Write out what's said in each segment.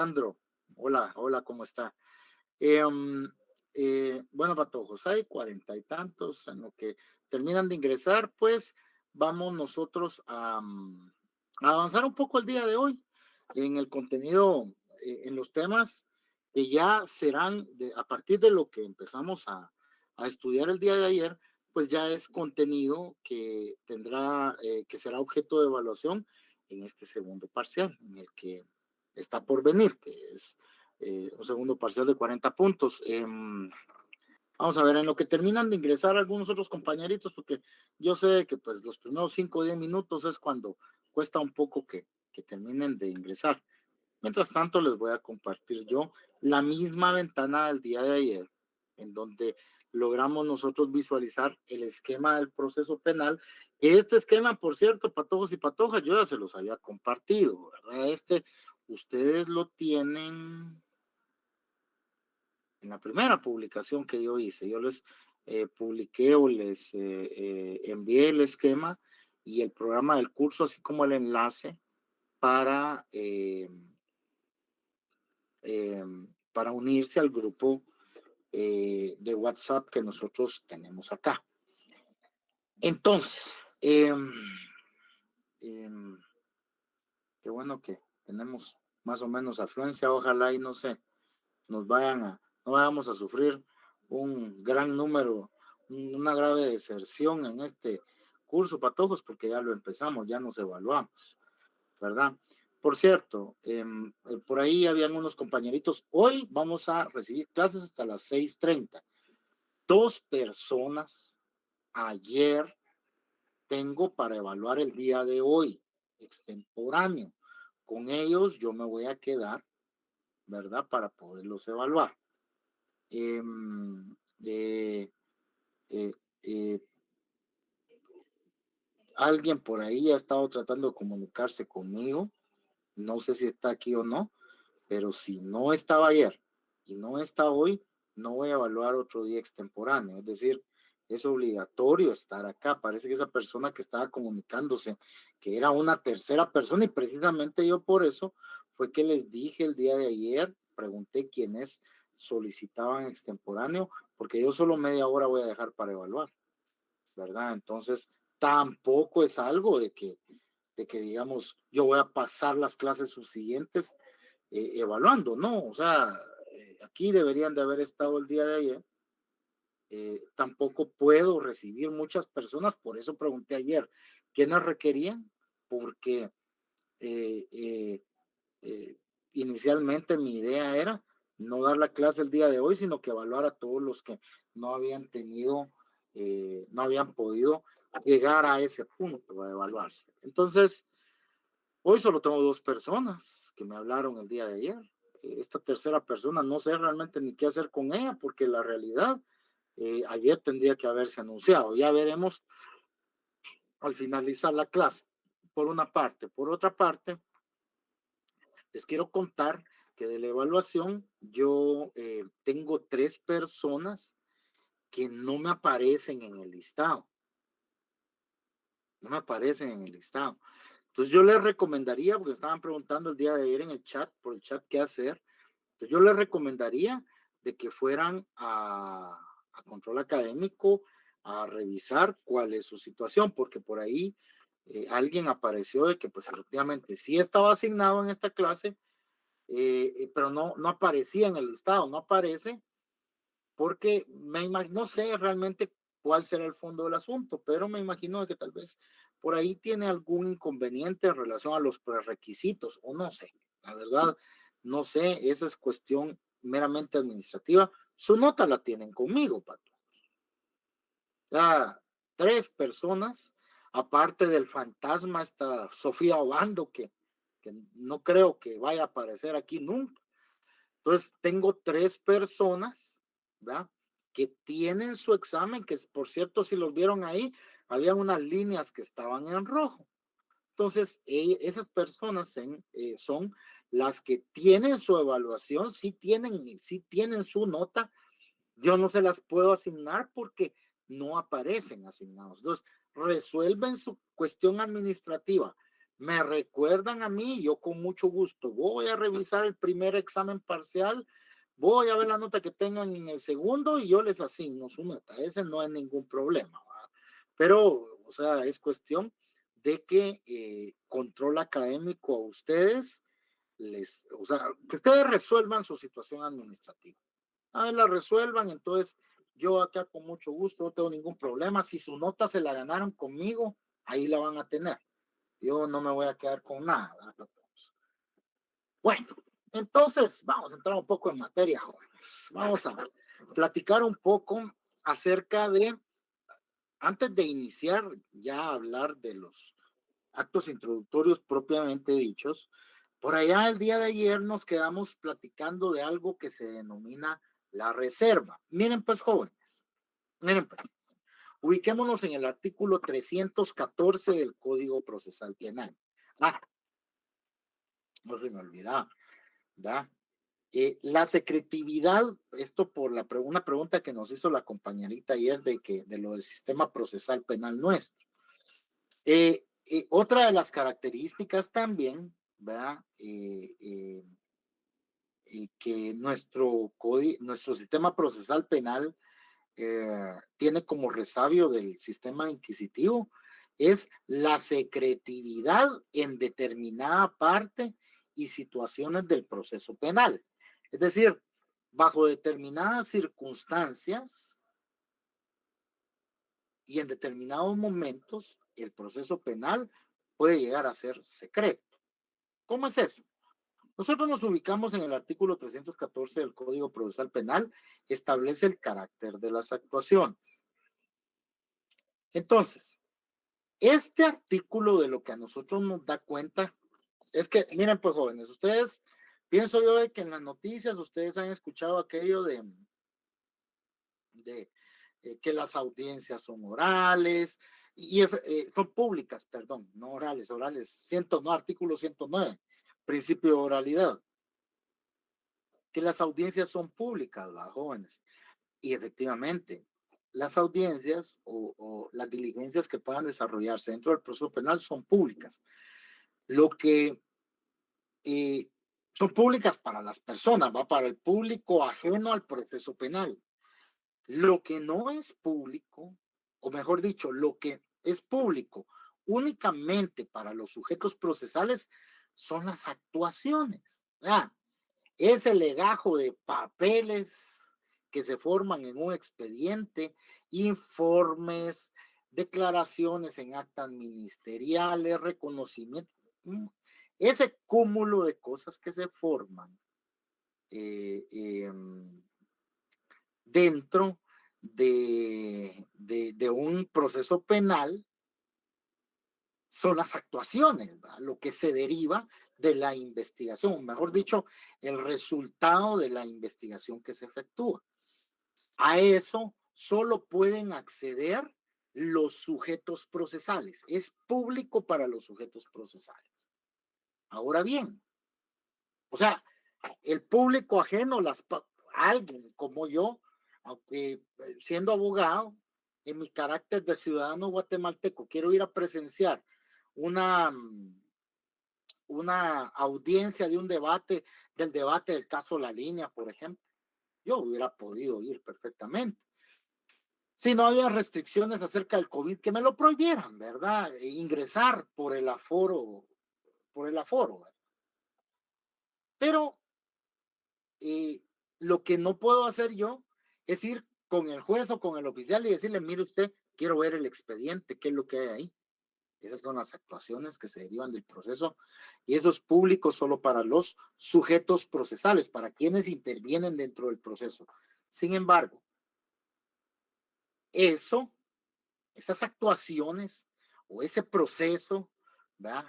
Sandro, hola, hola, ¿cómo está? Bueno, patojos, hay cuarenta y tantos en lo que terminan de ingresar, pues vamos nosotros a avanzar un poco el día de hoy en el contenido, en los temas que ya serán a partir de lo que empezamos a estudiar el día de ayer, pues ya es contenido que tendrá, que será objeto de evaluación en este segundo parcial, en el que está por venir, que es un segundo parcial de 40 puntos. Vamos a ver, en lo que terminan de ingresar algunos otros compañeritos, porque yo sé que pues los primeros 5 o 10 minutos es cuando cuesta un poco que terminen de ingresar. Mientras tanto, les voy a compartir yo la misma ventana del día de ayer, en donde logramos nosotros visualizar el esquema del proceso penal. Este esquema, por cierto, patojos y patojas, yo ya se los había compartido, ¿verdad? Ustedes lo tienen en la primera publicación que yo hice. Yo les publiqué o les envié el esquema y el programa del curso, así como el enlace para, eh, para unirse al grupo de WhatsApp que nosotros tenemos acá. Entonces, qué bueno que tenemos más o menos afluencia. Ojalá y no sé, no vayamos a sufrir un gran número, una grave deserción en este curso, patojos, porque ya lo empezamos, ya nos evaluamos, ¿verdad? Por cierto, por ahí habían unos compañeritos. Hoy vamos a recibir clases hasta las 6:30. 2 personas ayer tengo para evaluar el día de hoy, extemporáneo. Con ellos yo me voy a quedar, ¿verdad? Para poderlos evaluar. Eh, eh, eh, eh, Alguien por ahí ha estado tratando de comunicarse conmigo. No sé si está aquí o no, pero si no estaba ayer y no está hoy, no voy a evaluar otro día extemporáneo. Es decir, es obligatorio estar acá. Parece que esa persona que estaba comunicándose, que era una tercera persona, y precisamente yo por eso fue que les dije el día de ayer, pregunté quiénes solicitaban extemporáneo, porque yo solo media hora voy a dejar para evaluar, ¿verdad? Entonces, tampoco es algo de que digamos, yo voy a pasar las clases subsiguientes evaluando, ¿no? O sea, aquí deberían de haber estado el día de ayer. Tampoco puedo recibir muchas personas, por eso pregunté ayer, ¿quiénes requerían? Porque eh, eh, eh, inicialmente mi idea era no dar la clase el día de hoy, sino que evaluar a todos los que no habían tenido, no habían podido llegar a ese punto de evaluarse. Entonces, hoy solo tengo 2 personas que me hablaron el día de ayer. Esta tercera persona no sé realmente ni qué hacer con ella, porque la realidad, ayer tendría que haberse anunciado. Ya veremos al finalizar la clase, por una parte. Por otra parte, les quiero contar que de la evaluación yo tengo 3 personas que no me aparecen en el listado. No me aparecen en el listado. Entonces yo les recomendaría, porque estaban preguntando el día de ayer en el chat, por el chat, qué hacer. Entonces yo les recomendaría de que fueran a control académico a revisar cuál es su situación, porque por ahí alguien apareció de que pues efectivamente sí estaba asignado en esta clase, pero no aparecía en el listado, no aparece porque no sé realmente cuál será el fondo del asunto, pero me imagino que tal vez por ahí tiene algún inconveniente en relación a los prerequisitos, o no sé, la verdad, no sé, esa es cuestión meramente administrativa. Su nota la tienen conmigo, Pato. Ya 3 personas, aparte del fantasma, esta Sofía Obando, que no creo que vaya a aparecer aquí nunca. Entonces, tengo 3 personas, ¿verdad? Que tienen su examen, que por cierto, si los vieron ahí, había unas líneas que estaban en rojo. Entonces, esas personas son las que tienen su evaluación, sí tienen su nota. Yo no se las puedo asignar porque no aparecen asignados. Entonces, resuelven su cuestión administrativa me recuerdan a mí, yo con mucho gusto voy a revisar el primer examen parcial, voy a ver la nota que tengan en el segundo y yo les asigno su nota. Ese no es ningún problema, ¿verdad? Pero, o sea, es cuestión de que control académico a ustedes o sea, que ustedes resuelvan su situación administrativa. A ver, la resuelvan, entonces yo acá con mucho gusto, no tengo ningún problema. Si su nota se la ganaron conmigo, ahí la van a tener. Yo no me voy a quedar con nada. Bueno, entonces vamos a entrar un poco en materia, jóvenes. Vamos a platicar un poco acerca de, antes de iniciar ya a hablar de los actos introductorios propiamente dichos, por allá el día de ayer nos quedamos platicando de algo que se denomina la reserva. Miren pues, jóvenes, miren pues, ubiquémonos en el artículo 314 del Código Procesal Penal. Ah, no se me olvidaba, ¿verdad? La secretividad, esto por una pregunta que nos hizo la compañerita ayer de lo del sistema procesal penal nuestro. Otra de las características también, ¿verdad? Que nuestro sistema procesal penal tiene como resabio del sistema inquisitivo es la secretividad en determinada parte y situaciones del proceso penal. Es decir, bajo determinadas circunstancias y en determinados momentos, el proceso penal puede llegar a ser secreto. ¿Cómo es eso? Nosotros nos ubicamos en el artículo 314 del Código Procesal Penal, establece el carácter de las actuaciones. Entonces, este artículo de lo que a nosotros nos da cuenta es que, miren pues jóvenes, ustedes, pienso yo de que en las noticias ustedes han escuchado aquello de que las audiencias son orales y son públicas, perdón, no orales, no, artículo 109, principio de oralidad, que las audiencias son públicas, ¿verdad, jóvenes? Y efectivamente, las audiencias o las diligencias que puedan desarrollarse dentro del proceso penal son públicas. Lo que son públicas para las personas, va para el público ajeno al proceso penal. Lo que no es público, o mejor dicho, lo que es público únicamente para los sujetos procesales son las actuaciones. Ah, es el legajo de papeles que se forman en un expediente, informes, declaraciones en actas ministeriales, reconocimiento, ese cúmulo de cosas que se forman eh, eh, dentro de un proceso penal son las actuaciones, ¿verdad? Lo que se deriva de la investigación, o mejor dicho, el resultado de la investigación que se efectúa. A eso solo pueden acceder los sujetos procesales. Es público para los sujetos procesales. Ahora bien, o sea, el público ajeno, alguien como yo, aunque siendo abogado, en mi carácter de ciudadano guatemalteco, quiero ir a presenciar una, una audiencia de un debate, del debate del caso La Línea, por ejemplo. Yo hubiera podido ir perfectamente. Si no había restricciones acerca del COVID que me lo prohibieran, ¿verdad? Ingresar por el aforo. ¿Verdad? Pero lo que no puedo hacer yo es ir con el juez o con el oficial y decirle, mire usted, quiero ver el expediente, qué es lo que hay ahí. Esas son las actuaciones que se derivan del proceso y eso es público solo para los sujetos procesales, para quienes intervienen dentro del proceso. Sin embargo, esas actuaciones o ese proceso, ¿verdad?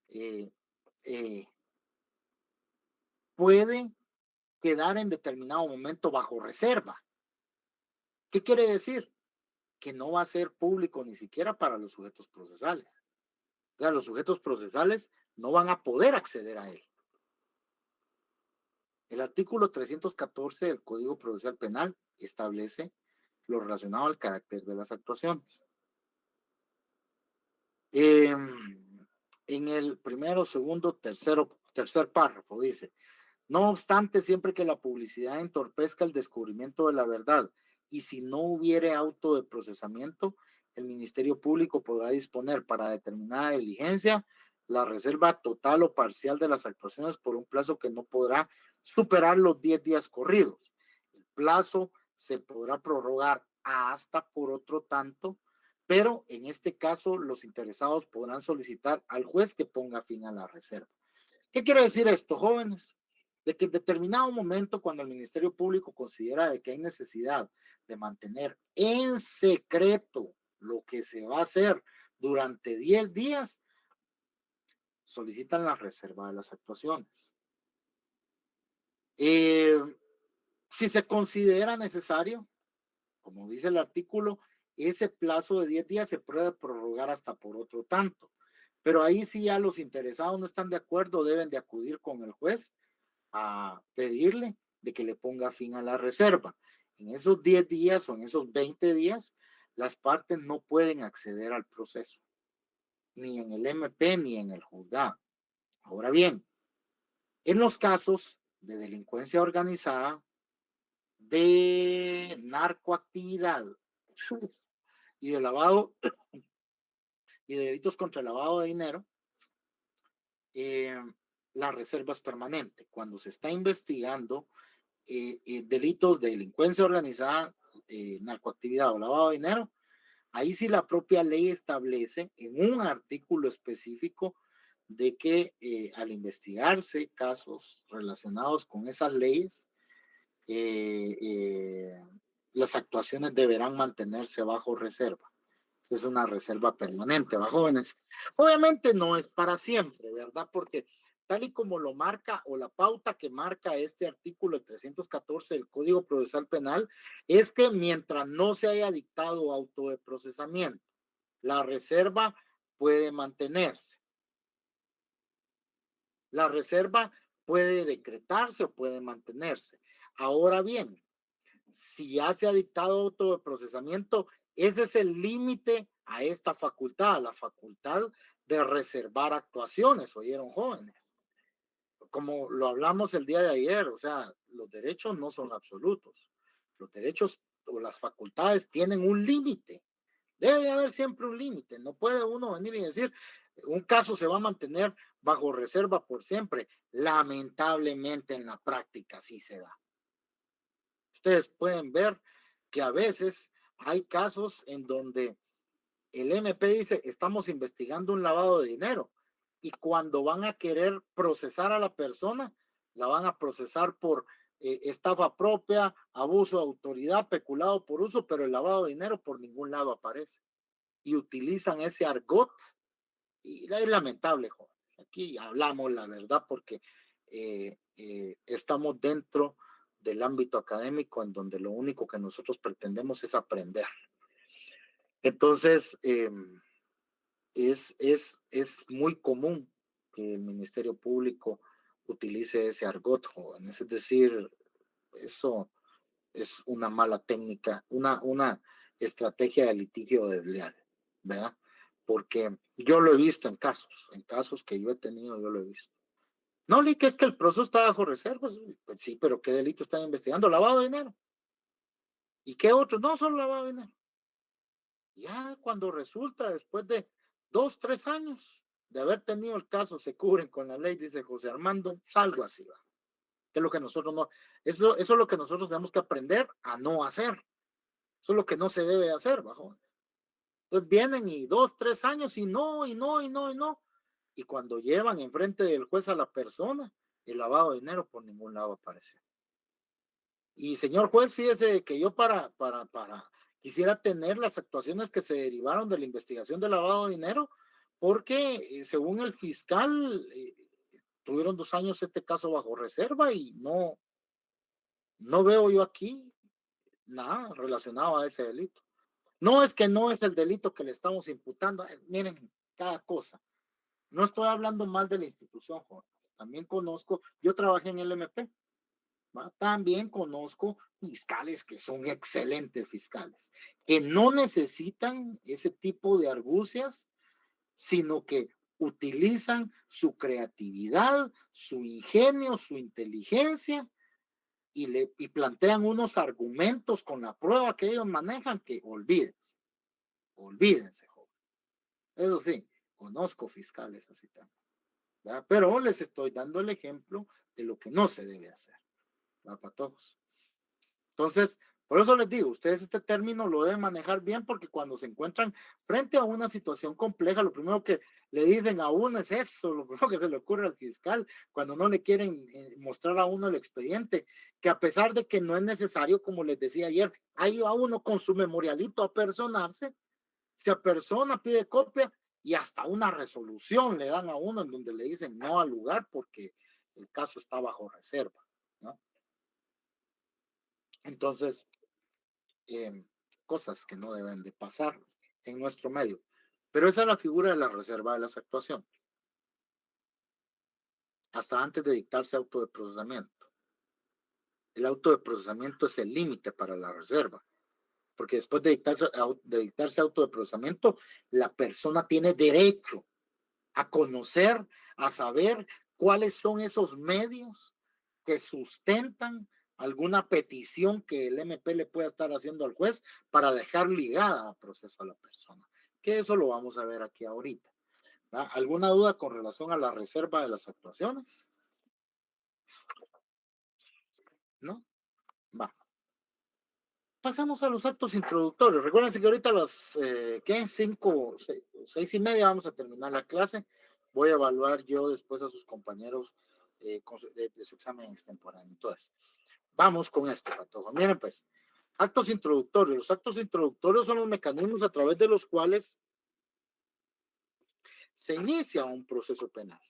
Eh, eh, puede quedar en determinado momento bajo reserva. ¿Qué quiere decir? Que no va a ser público ni siquiera para los sujetos procesales. O sea, los sujetos procesales no van a poder acceder a él. El artículo 314 del Código Procesal Penal establece lo relacionado al carácter de las actuaciones. en el primero, segundo, tercer párrafo, dice: no obstante, siempre que la publicidad entorpezca el descubrimiento de la verdad y si no hubiere auto de procesamiento, el Ministerio Público podrá disponer para determinada diligencia la reserva total o parcial de las actuaciones por un plazo que no podrá superar los 10 días corridos. El plazo se podrá prorrogar hasta por otro tanto, pero en este caso los interesados podrán solicitar al juez que ponga fin a la reserva. ¿Qué quiere decir esto, jóvenes? De que en determinado momento, cuando el Ministerio Público considera de que hay necesidad de mantener en secreto lo que se va a hacer durante 10 días, solicitan la reserva de las actuaciones. Si se considera necesario, como dice el artículo, ese plazo de 10 días se puede prorrogar hasta por otro tanto. Pero ahí sí ya los interesados no están de acuerdo, deben de acudir con el juez a pedirle de que le ponga fin a la reserva. En esos 10 días o en esos 20 días, las partes no pueden acceder al proceso, ni en el MP ni en el juzgado. Ahora bien, en los casos de delincuencia organizada, de narcoactividad y de lavado y de delitos contra el lavado de dinero, eh, la reserva es permanente. Cuando se está investigando delitos de delincuencia organizada, narcoactividad o lavado de dinero, ahí sí la propia ley establece en un artículo específico de que al investigarse casos relacionados con esas leyes, eh, eh, las actuaciones deberán mantenerse bajo reserva. Es una reserva permanente, ¿va, jóvenes? Obviamente no es para siempre, ¿verdad? Porque tal y como lo marca o la pauta que marca este artículo 314 del Código Procesal Penal es que mientras no se haya dictado auto de procesamiento, la reserva puede mantenerse. La reserva puede decretarse o puede mantenerse. Ahora bien, si ya se ha dictado auto de procesamiento, ese es el límite a esta facultad, la facultad de reservar actuaciones, oyeron, jóvenes. Como lo hablamos el día de ayer, o sea, los derechos no son absolutos. Los derechos o las facultades tienen un límite. Debe de haber siempre un límite. No puede uno venir y decir, un caso se va a mantener bajo reserva por siempre. Lamentablemente en la práctica sí se da. Ustedes pueden ver que a veces hay casos en donde el MP dice, estamos investigando un lavado de dinero, y cuando van a querer procesar a la persona, la van a procesar por estafa propia, abuso de autoridad, peculado por uso, pero el lavado de dinero por ningún lado aparece. Y utilizan ese argot, y es lamentable, jóvenes. Aquí hablamos la verdad porque estamos dentro del ámbito académico en donde lo único que nosotros pretendemos es aprender. Entonces, es muy común que el Ministerio Público utilice ese argot, jóvenes. Es decir, eso es una mala técnica, una estrategia de litigio desleal, ¿verdad? Porque yo lo he visto en casos que yo he tenido, yo lo he visto. No, Lee, que es que el proceso está bajo reservas. Pues sí, pero ¿qué delito están investigando? Lavado de dinero. ¿Y qué otro? No, solo lavado de dinero. Ya cuando resulta, después de 2, 3 años de haber tenido el caso, se cubren con la ley, dice José Armando, algo así va. Que es lo que nosotros no, eso es lo que nosotros tenemos que aprender a no hacer. Eso es lo que no se debe hacer, bajo. Entonces vienen y 2, 3 años y no, y no, y no, y no. Y cuando llevan enfrente del juez a la persona, el lavado de dinero por ningún lado aparece. Y señor juez, fíjese que yo quisiera tener las actuaciones que se derivaron de la investigación de lavado de dinero, porque según el fiscal, tuvieron 2 años este caso bajo reserva y no veo yo aquí nada relacionado a ese delito. No es que no es el delito que le estamos imputando, miren, cada cosa. No estoy hablando mal de la institución, jóvenes. También conozco, yo trabajé en el MP, ¿va? También conozco fiscales que son excelentes fiscales, que no necesitan ese tipo de argucias, sino que utilizan su creatividad, su ingenio, su inteligencia y plantean unos argumentos con la prueba que ellos manejan que olvídense, joven. Eso sí, conozco fiscales así también, ¿verdad? Pero les estoy dando el ejemplo de lo que no se debe hacer, ¿verdad? Para todos. Entonces, por eso les digo, ustedes este término lo deben manejar bien porque cuando se encuentran frente a una situación compleja, lo primero que le dicen a uno es eso, lo primero que se le ocurre al fiscal cuando no le quieren mostrar a uno el expediente, que a pesar de que no es necesario, como les decía ayer, ahí va uno con su memorialito a personarse, se apersona, pide copia y hasta una resolución le dan a uno en donde le dicen no al lugar porque el caso está bajo reserva, ¿no? Entonces, cosas que no deben de pasar en nuestro medio. Pero esa es la figura de la reserva de las actuaciones, hasta antes de dictarse auto de procesamiento. El auto de procesamiento es el límite para la reserva, porque después de dictarse auto de procesamiento, la persona tiene derecho a conocer, a saber cuáles son esos medios que sustentan alguna petición que el MP le pueda estar haciendo al juez para dejar ligada al proceso a la persona. Que eso lo vamos a ver aquí ahorita. ¿Va? ¿Alguna duda con relación a la reserva de las actuaciones? ¿No? Va. Pasamos a los actos introductorios. Recuerden que ahorita a las, ¿qué? 5, 6:30 vamos a terminar la clase. Voy a evaluar yo después a sus compañeros de su examen extemporáneo. Entonces, vamos con esto, Patojo. Miren, pues, actos introductorios. Los actos introductorios son los mecanismos a través de los cuales se inicia un proceso penal.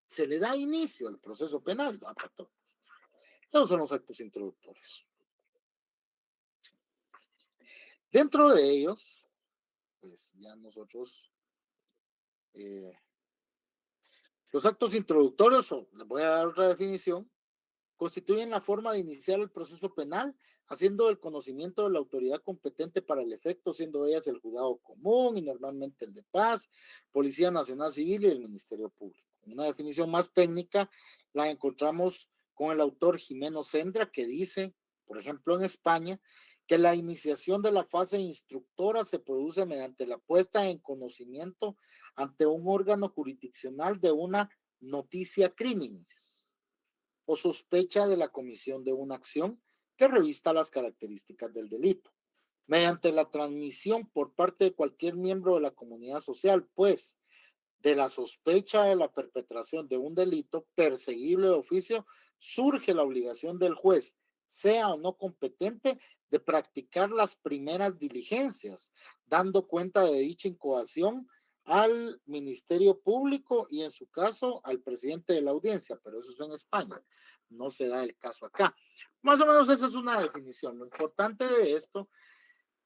Se le da inicio al proceso penal, ¿no, Patojo? Esos son los actos introductorios. Dentro de ellos, pues ya nosotros, los actos introductorios, les voy a dar otra definición, constituyen la forma de iniciar el proceso penal, haciendo el conocimiento de la autoridad competente para el efecto, siendo ellas el juzgado común y normalmente el de paz, Policía Nacional Civil y el Ministerio Público. Una definición más técnica la encontramos con el autor Jimeno Sendra, que dice, por ejemplo, en España, que la iniciación de la fase instructora se produce mediante la puesta en conocimiento ante un órgano jurisdiccional de una noticia criminis o sospecha de la comisión de una acción que revista las características del delito, mediante la transmisión por parte de cualquier miembro de la comunidad social, pues, de la sospecha de la perpetración de un delito perseguible de oficio, surge la obligación del juez, sea o no competente, de practicar las primeras diligencias, dando cuenta de dicha incoación al Ministerio Público y en su caso al presidente de la audiencia, pero eso es en España, no se da el caso acá. Más o menos esa es una definición. Lo importante de esto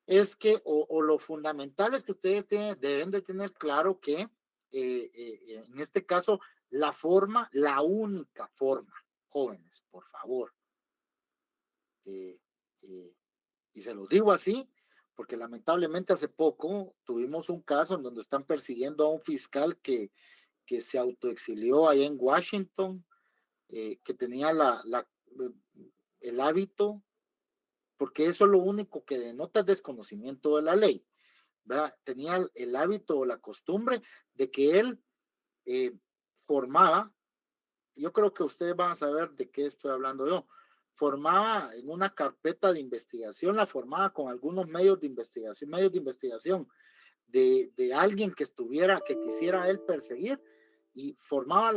es que, o lo fundamental es que ustedes deben de tener claro que en este caso la forma, la única forma, jóvenes, por favor, eh, eh, y se los digo así, porque lamentablemente hace poco tuvimos un caso en donde están persiguiendo a un fiscal que se autoexilió allá en Washington, que tenía el hábito, porque eso es lo único que denota desconocimiento de la ley, ¿verdad? Tenía el hábito o la costumbre de que él formaba, yo creo que ustedes van a saber de qué estoy hablando yo, formaba en una carpeta de investigación, la formaba con algunos medios de investigación de alguien que quisiera él perseguir, y formaba